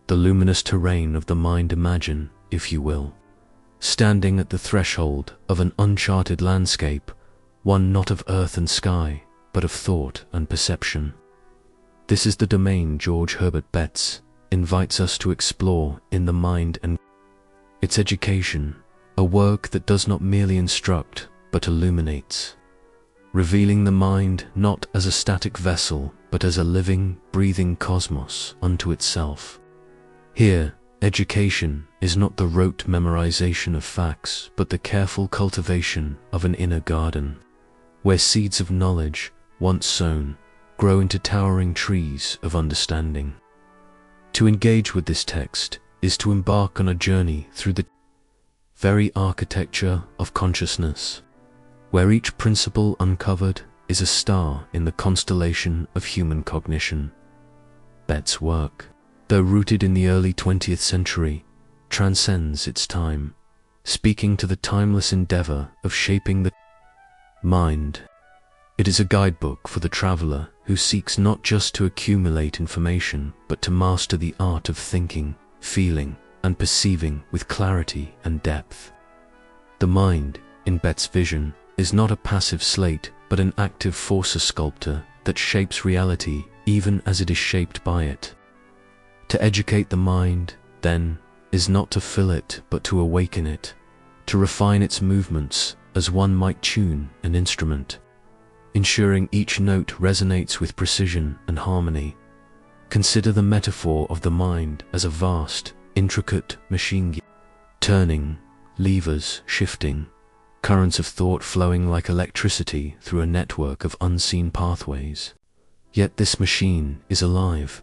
the luminous terrain of the mind. Imagine, if you will, standing at the threshold of an uncharted landscape, one not of earth and sky, but of thought and perception. This is the domain George Herbert Betts invites us to explore in The Mind and Its Education, a work that does not merely instruct, but illuminates, revealing the mind not as a static vessel, but as a living, breathing cosmos unto itself. Here, education is not the rote memorization of facts, but the careful cultivation of an inner garden, where seeds of knowledge, once sown, grow into towering trees of understanding. To engage with this text is to embark on a journey through the very architecture of consciousness, where each principle uncovered is a star in the constellation of human cognition. Betts' work, though rooted in the early 20th century, transcends its time, speaking to the timeless endeavor of shaping the mind. It is a guidebook for the traveler who seeks not just to accumulate information, but to master the art of thinking, feeling, and perceiving with clarity and depth. The mind, in Betts' vision, is not a passive slate, but an active force sculptor that shapes reality even as it is shaped by it. To educate the mind, then, is not to fill it, but to awaken it, to refine its movements as one might tune an instrument, ensuring each note resonates with precision and harmony. Consider the metaphor of the mind as a vast, intricate machine, turning, levers shifting, currents of thought flowing like electricity through a network of unseen pathways. Yet this machine is alive,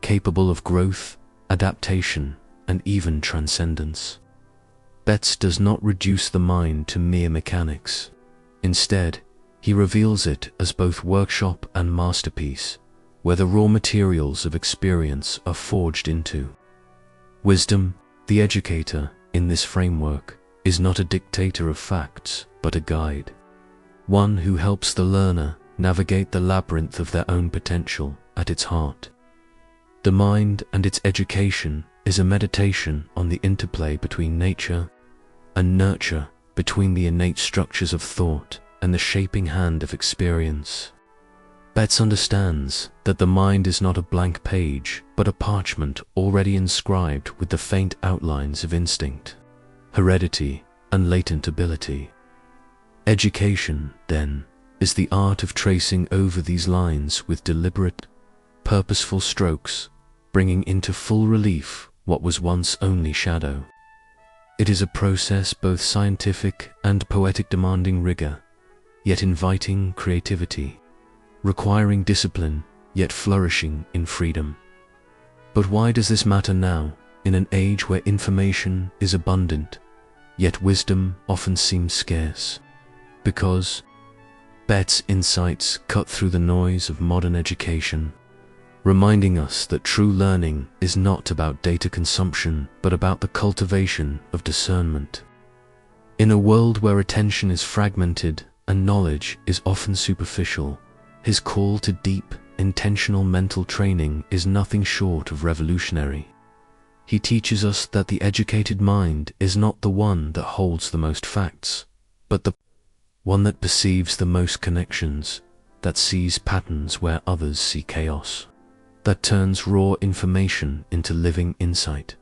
capable of growth, adaptation, and even transcendence. Betts does not reduce the mind to mere mechanics. Instead, he reveals it as both workshop and masterpiece, where the raw materials of experience are forged into. Wisdom, the educator, in this framework, is not a dictator of facts, but a guide, one who helps the learner navigate the labyrinth of their own potential at its heart. The Mind and Its Education is a meditation on the interplay between nature and nurture, between the innate structures of thought and the shaping hand of experience. Betts understands that the mind is not a blank page, but a parchment already inscribed with the faint outlines of instinct, heredity, and latent ability. Education, then, is the art of tracing over these lines with deliberate, purposeful strokes, bringing into full relief what was once only shadow. It is a process both scientific and poetic, demanding rigor, yet inviting creativity, requiring discipline, yet flourishing in freedom. But why does this matter now, in an age where information is abundant, yet wisdom often seems scarce? Because Betts' insights cut through the noise of modern education, reminding us that true learning is not about data consumption, but about the cultivation of discernment. In a world where attention is fragmented and knowledge is often superficial, his call to deep, intentional mental training is nothing short of revolutionary. He teaches us that the educated mind is not the one that holds the most facts, but the one that perceives the most connections, that sees patterns where others see chaos, that turns raw information into living insight.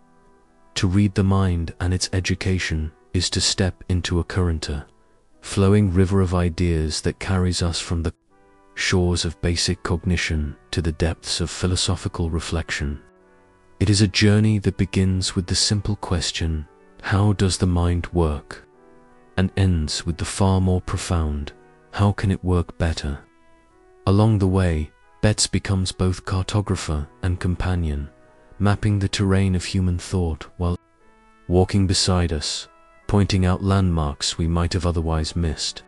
To read the mind and its education is to step into a currenter, flowing river of ideas that carries us from the shores of basic cognition to the depths of philosophical reflection. It is a journey that begins with the simple question, how does the mind work? And ends with the far more profound, how can it work better? Along the way, Betts becomes both cartographer and companion, mapping the terrain of human thought while walking beside us, pointing out landmarks we might have otherwise missed.